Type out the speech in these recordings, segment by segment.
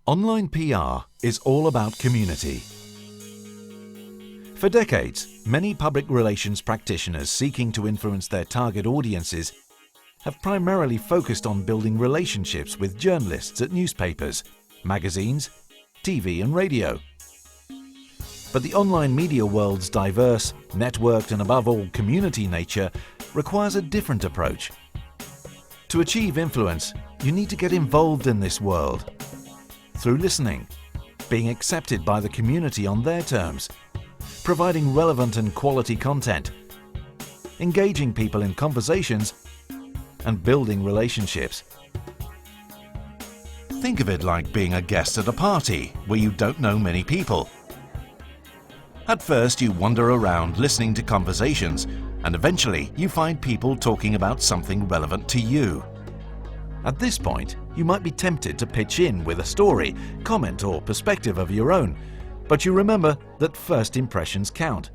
Online PR is all about community. For decades, many public relations practitioners seeking to influence their target audiences have primarily focused on building relationships with journalists at newspapers, magazines, TV and radio. But the online media world's diverse, networked and above all community nature requires a different approach. To achieve influence, you need to get involved in this world through listening, being accepted by the community on their terms, providing relevant and quality content, engaging people in conversations, and building relationships. Think of it like being a guest at a party where you don't know many people. At first, you wander around listening to conversations, and eventually you find people talking about something relevant to you. At this point, you might be tempted to pitch in with a story, comment or perspective of your own, but you remember that first impressions count.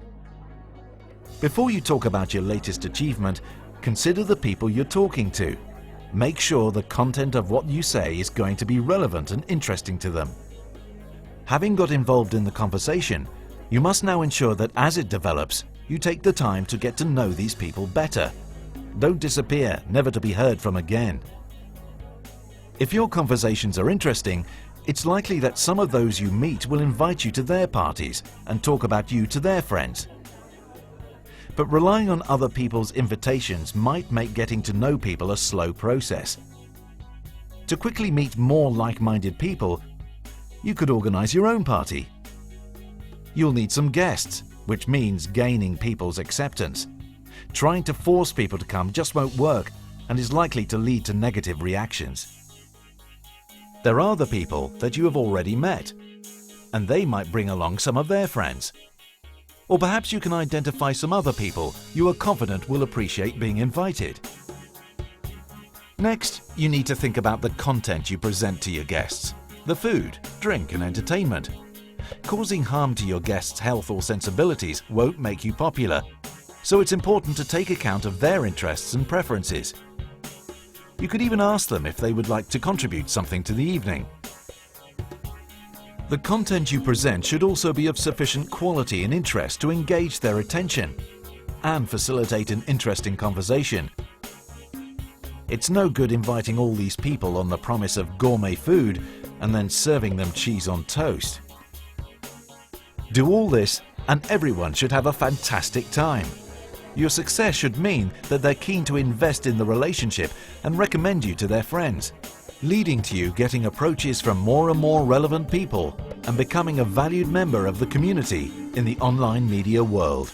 Before you talk about your latest achievement, consider the people you're talking to. Make sure the content of what you say is going to be relevant and interesting to them. Having got involved in the conversation, you must now ensure that as it develops, you take the time to get to know these people better. Don't disappear, never to be heard from again. If your conversations are interesting, it's likely that some of those you meet will invite you to their parties and talk about you to their friends. But relying on other people's invitations might make getting to know people a slow process. To quickly meet more like-minded people, you could organize your own party. You'll need some guests, which means gaining people's acceptance. Trying to force people to come just won't work and is likely to lead to negative reactions. There are the people that you have already met, and they might bring along some of their friends. Or perhaps you can identify some other people you are confident will appreciate being invited. Next, you need to think about the content you present to your guests, the food, drink and entertainment. Causing harm to your guests' health or sensibilities won't make you popular, so it's important to take account of their interests and preferences. You could even ask them if they would like to contribute something to the evening. The content you present should also be of sufficient quality and interest to engage their attention and facilitate an interesting conversation. It's no good inviting all these people on the promise of gourmet food and then serving them cheese on toast. Do all this and everyone should have a fantastic time. Your success should mean that they're keen to invest in the relationship and recommend you to their friends, leading to you getting approaches from more and more relevant people and becoming a valued member of the community in the online media world.